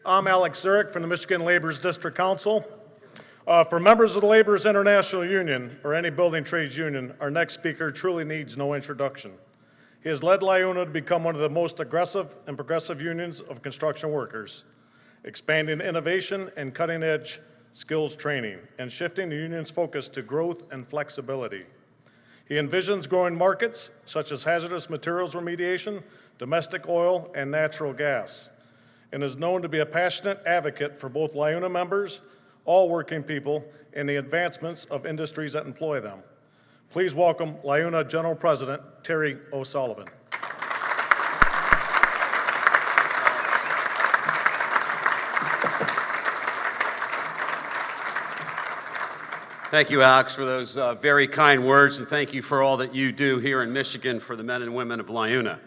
I'm Alex Zurich from the Michigan Laborers District Council. For members of the Laborers International Union or any building trades union, our next speaker truly needs no introduction. He has led LIUNA to become one of the most aggressive and progressive unions of construction workers, expanding innovation and cutting-edge skills training and shifting the union's focus to growth and flexibility. He envisions growing markets such as hazardous materials remediation, domestic oil, and natural gas, and is known to be a passionate advocate for both LIUNA members, all working people, and the advancements of industries that employ them. Please welcome LIUNA General President Terry O'Sullivan. Thank you, Alex, for those very kind words, and thank you for all that you do here in Michigan for the men and women of LIUNA.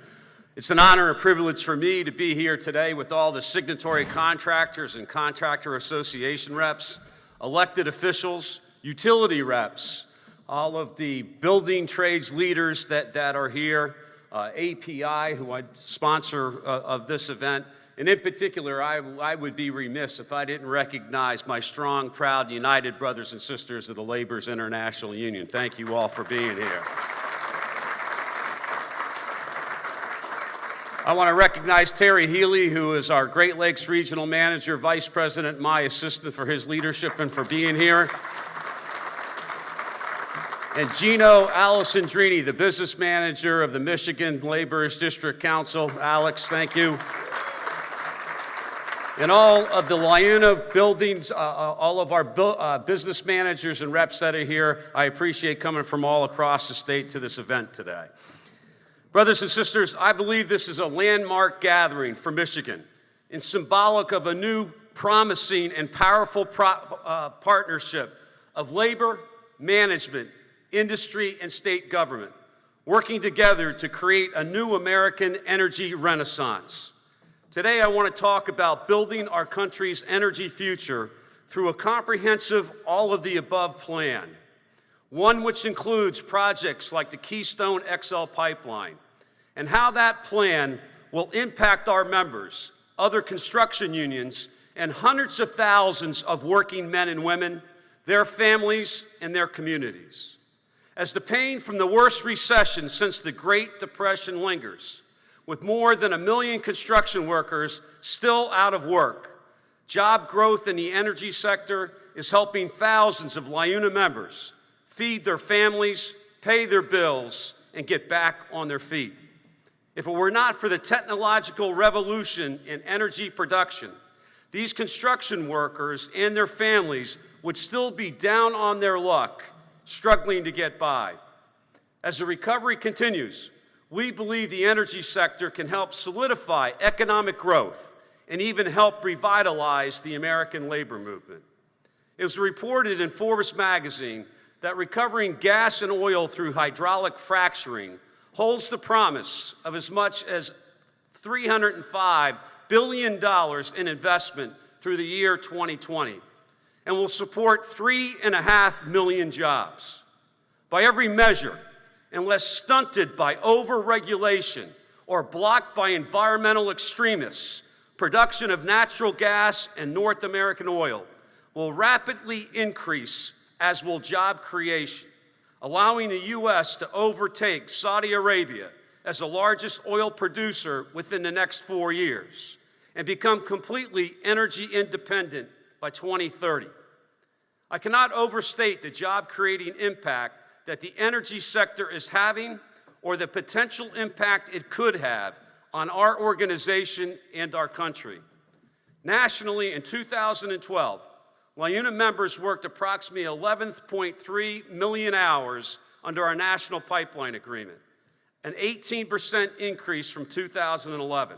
It's an honor and privilege for me to be here today with all the signatory contractors and contractor association reps, elected officials, utility reps, all of the building trades leaders that are here, API, who I sponsor of this event. And in particular, I would be remiss if I didn't recognize my strong, proud, united brothers and sisters of the Laborers International Union. Thank you all for being here. I want to recognize Terry Healy, who is our Great Lakes Regional Manager, Vice President, my assistant, for his leadership and for being here. And Gino Alessandrini, the Business Manager of the Michigan Laborers District Council. Alex, thank you. And all of the LIUNA buildings, all of our business managers and reps that are here, I appreciate coming from all across the state to this event today. Brothers and sisters, I believe this is a landmark gathering for Michigan and symbolic of a new, promising, and powerful partnership of labor, management, industry, and state government, working together to create a new American energy renaissance. Today, I want to talk about building our country's energy future through a comprehensive all-of-the-above plan, one which includes projects like the Keystone XL pipeline, and how that plan will impact our members, other construction unions, and hundreds of thousands of working men and women, their families, and their communities. As the pain from the worst recession since the Great Depression lingers, with more than 1 million construction workers still out of work, job growth in the energy sector is helping thousands of LIUNA members feed their families, pay their bills, and get back on their feet. If it were not for the technological revolution in energy production, these construction workers and their families would still be down on their luck, struggling to get by. As the recovery continues, we believe the energy sector can help solidify economic growth and even help revitalize the American labor movement. It was reported in Forbes magazine that recovering gas and oil through hydraulic fracturing holds the promise of as much as $305 billion in investment through the year 2020 and will support 3.5 million jobs. By every measure, unless stunted by over-regulation or blocked by environmental extremists, production of natural gas and North American oil will rapidly increase, as will job creation, allowing the U.S. to overtake Saudi Arabia as the largest oil producer within the next 4 years and become completely energy independent by 2030. I cannot overstate the job-creating impact that the energy sector is having or the potential impact it could have on our organization and our country. Nationally, in 2012, LIUNA members worked approximately 11.3 million hours under our national pipeline agreement, an 18% increase from 2011.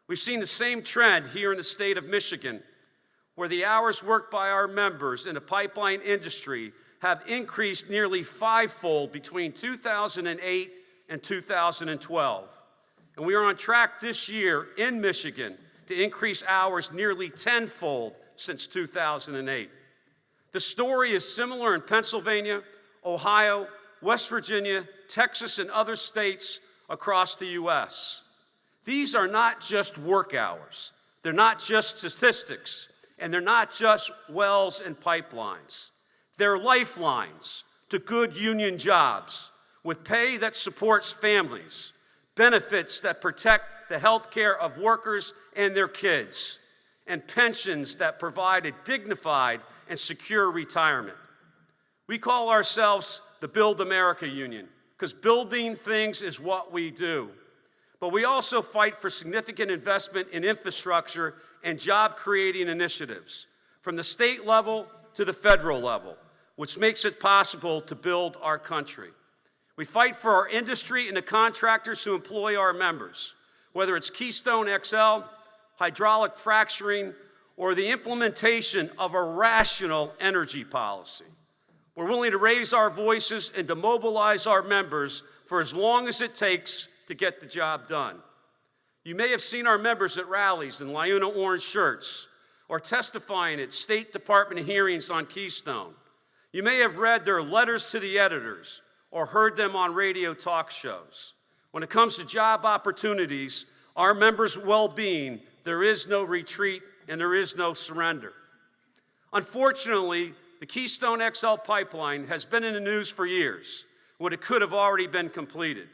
We've seen the same trend here in the state of Michigan, where the hours worked by our members in the pipeline industry have increased nearly fivefold between 2008 and 2012. And we are on track this year in Michigan to increase hours nearly tenfold since 2008. The story is similar in Pennsylvania, Ohio, West Virginia, Texas, and other states across the U.S. These are not just work hours. They're not just statistics, and they're not just wells and pipelines. They're lifelines to good union jobs with pay that supports families, benefits that protect the health care of workers and their kids, and pensions that provide a dignified and secure retirement. We call ourselves the Build America Union because building things is what we do. But we also fight for significant investment in infrastructure and job-creating initiatives from the state level to the federal level, which makes it possible to build our country. We fight for our industry and the contractors who employ our members, whether it's Keystone XL, hydraulic fracturing, or the implementation of a rational energy policy. We're willing to raise our voices and to mobilize our members for as long as it takes to get the job done. You may have seen our members at rallies in LIUNA orange shirts or testifying at State Department hearings on Keystone. You may have read their letters to the editors or heard them on radio talk shows. When it comes to job opportunities, our members' well-being, there is no retreat and there is no surrender. Unfortunately, the Keystone XL pipeline has been in the news for years when it could have already been completed.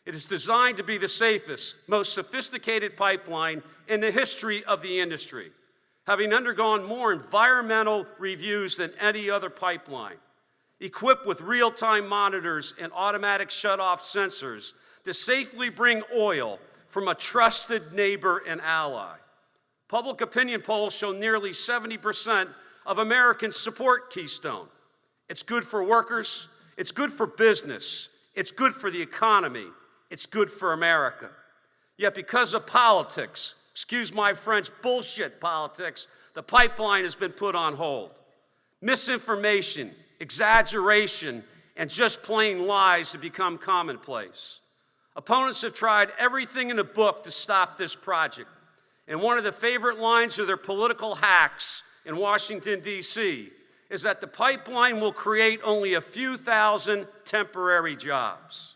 It is designed to be the safest, most sophisticated pipeline in the history of the industry, having undergone more environmental reviews than any other pipeline, equipped with real-time monitors and automatic shut-off sensors to safely bring oil from a trusted neighbor and ally. Public opinion polls show nearly 70% of Americans support Keystone. It's good for workers, it's good for business, it's good for the economy, it's good for America. Yet because of politics, excuse my French, bullshit politics, the pipeline has been put on hold. Misinformation, exaggeration, and just plain lies have become commonplace. Opponents have tried everything in the book to stop this project. And one of the favorite lines of their political hacks in Washington, D.C., is that the pipeline will create only a few thousand temporary jobs.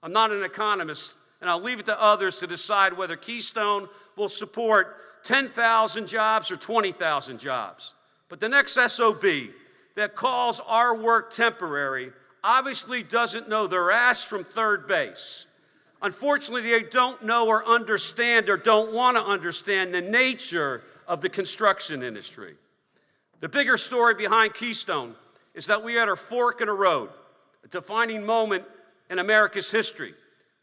I'm not an economist, and I'll leave it to others to decide whether Keystone will support 10,000 jobs or 20,000 jobs. But the next SOB that calls our work temporary obviously doesn't know their ass from third base. Unfortunately, they don't know or understand or don't want to understand the nature of the construction industry. The bigger story behind Keystone is that we are at a fork in a road, a defining moment in America's history,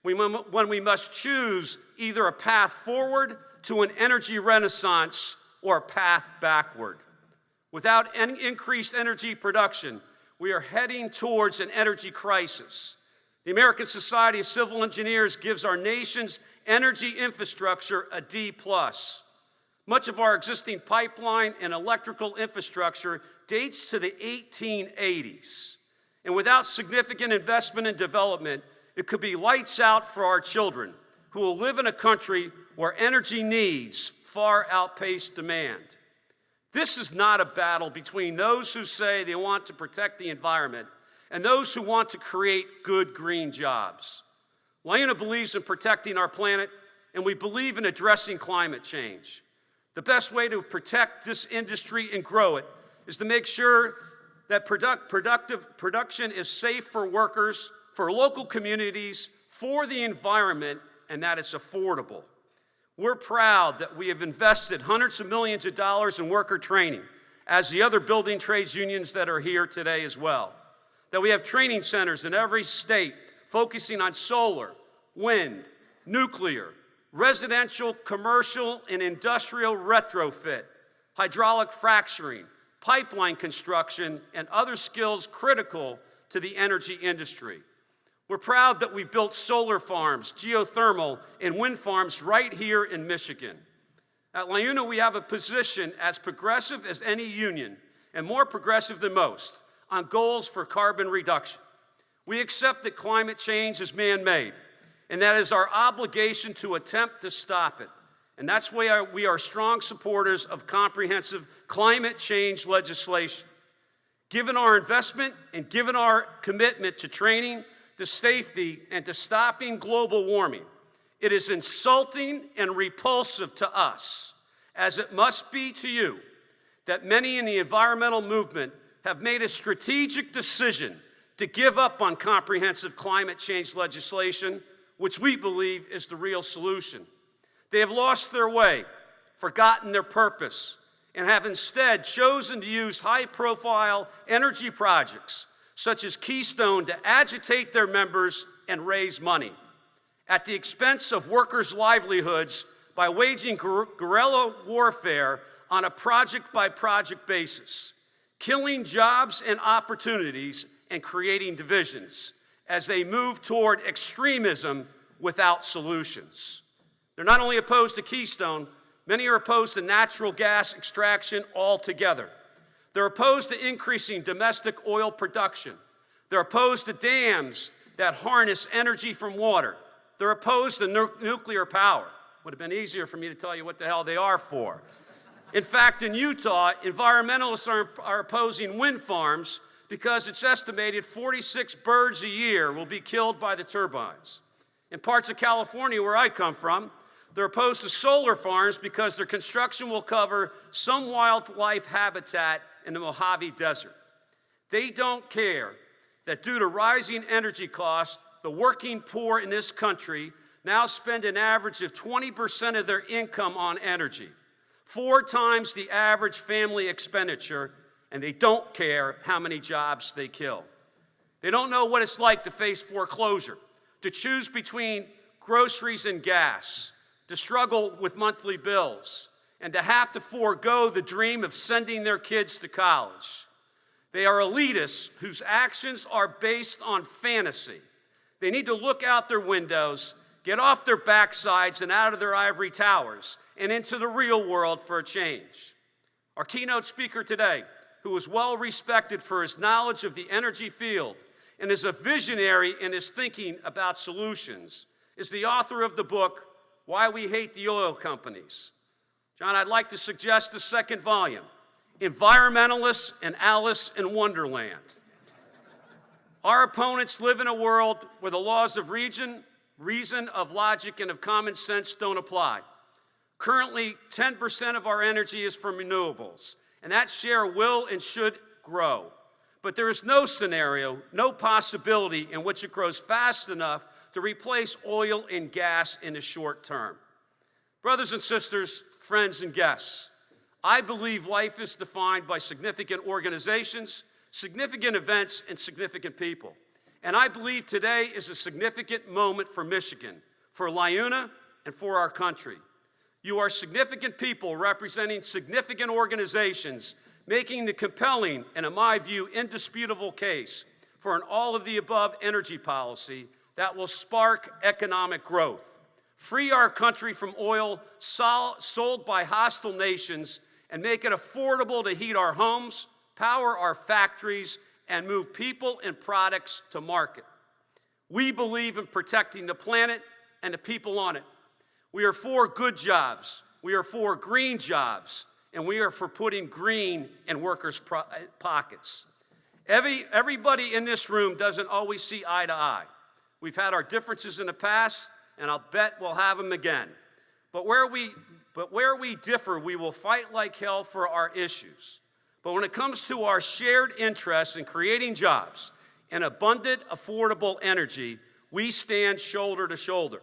when we must choose either a path forward to an energy renaissance or a path backward. Without increased energy production, we are heading towards an energy crisis. The American Society of Civil Engineers gives our nation's energy infrastructure a D+. Much of our existing pipeline and electrical infrastructure dates to the 1880s. And without significant investment and development, it could be lights out for our children who will live in a country where energy needs far outpace demand. This is not a battle between those who say they want to protect the environment and those who want to create good green jobs. LIUNA believes in protecting our planet, and we believe in addressing climate change. The best way to protect this industry and grow it is to make sure that production is safe for workers, for local communities, for the environment, and that it's affordable. We're proud that we have invested hundreds of millions of dollars in worker training, as the other building trades unions that are here today as well. That we have training centers in every state focusing on solar, wind, nuclear, residential, commercial, and industrial retrofit, hydraulic fracturing, pipeline construction, and other skills critical to the energy industry. We're proud that we built solar farms, geothermal, and wind farms right here in Michigan. At LIUNA, we have a position as progressive as any union, and more progressive than most, on goals for carbon reduction. We accept that climate change is man-made, and that is our obligation to attempt to stop it. And that's why we are strong supporters of comprehensive climate change legislation. Given our investment and given our commitment to training, to safety, and to stopping global warming, it is insulting and repulsive to us as it must be to you, that many in the environmental movement have made a strategic decision to give up on comprehensive climate change legislation, which we believe is the real solution. They have lost their way, forgotten their purpose, and have instead chosen to use high-profile energy projects, such as Keystone, to agitate their members and raise money at the expense of workers' livelihoods by waging guerrilla warfare on a project-by-project basis, killing jobs and opportunities and creating divisions as they move toward extremism without solutions. They're not only opposed to Keystone, many are opposed to natural gas extraction altogether. They're opposed to increasing domestic oil production. They're opposed to dams that harness energy from water. They're opposed to nuclear power. Would have been easier for me to tell you what the hell they are for. In fact, in Utah, environmentalists are opposing wind farms because it's estimated 46 birds a year will be killed by the turbines. In parts of California, where I come from, they're opposed to solar farms because their construction will cover some wildlife habitat in the Mojave Desert. They don't care that due to rising energy costs, the working poor in this country now spend an average of 20% of their income on energy, 4 times the average family expenditure, and they don't care how many jobs they kill. They don't know what it's like to face foreclosure, to choose between groceries and gas, to struggle with monthly bills, and to have to forego the dream of sending their kids to college. They are elitists whose actions are based on fantasy. They need to look out their windows, get off their backsides and out of their ivory towers, and into the real world for a change. Our keynote speaker today, who is well respected for his knowledge of the energy field and is a visionary in his thinking about solutions, is the author of the book, Why We Hate the Oil Companies. John, I'd like to suggest the second volume, Environmentalists and Alice in Wonderland. Our opponents live in a world where the laws of reason, of logic, and of common sense don't apply. Currently, 10% of our energy is from renewables, and that share will and should grow. But there is no scenario, no possibility in which it grows fast enough to replace oil and gas in the short term. Brothers and sisters, friends and guests, I believe life is defined by significant organizations, significant events, and significant people. And I believe today is a significant moment for Michigan, for LIUNA, and for our country. You are significant people representing significant organizations, making the compelling and, in my view, indisputable case for an all-of-the-above energy policy that will spark economic growth, free our country from oil sold by hostile nations, and make it affordable to heat our homes, power our factories, and move people and products to market. We believe in protecting the planet and the people on it. We are for good jobs, we are for green jobs, and we are for putting green in workers' pockets. Everybody in this room doesn't always see eye to eye. We've had our differences in the past, and I'll bet we'll have them again. But where we differ, we will fight like hell for our issues. But when it comes to our shared interests in creating jobs and abundant, affordable energy, we stand shoulder to shoulder.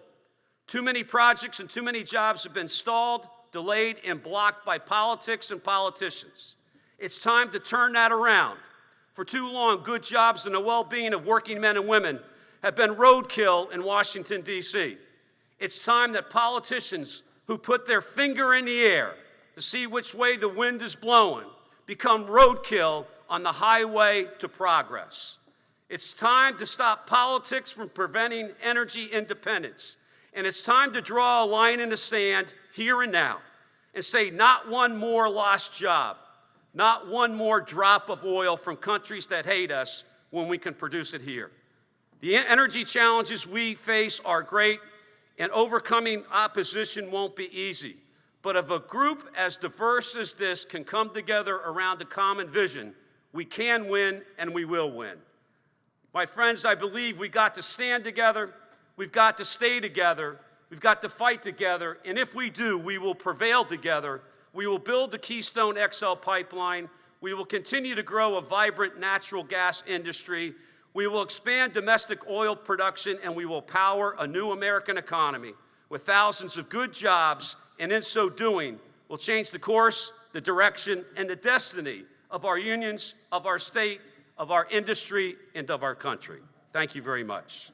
Too many projects and too many jobs have been stalled, delayed, and blocked by politics and politicians. It's time to turn that around. For too long, good jobs and the well-being of working men and women have been roadkill in Washington, D.C. It's time that politicians who put their finger in the air to see which way the wind is blowing become roadkill on the highway to progress. It's time to stop politics from preventing energy independence. And it's time to draw a line in the sand here and now and say not one more lost job, not one more drop of oil from countries that hate us when we can produce it here. The energy challenges we face are great, and overcoming opposition won't be easy. But if a group as diverse as this can come together around a common vision, we can win and we will win. My friends, I believe we got to stand together, we've got to stay together, we've got to fight together, and if we do, we will prevail together We will build the Keystone XL pipeline. We will continue to grow a vibrant natural gas industry. We will expand domestic oil production, and we will power a new American economy with thousands of good jobs, and in so doing, we'll change the course, the direction, and the destiny of our unions, of our state, of our industry, and of our country. Thank you very much.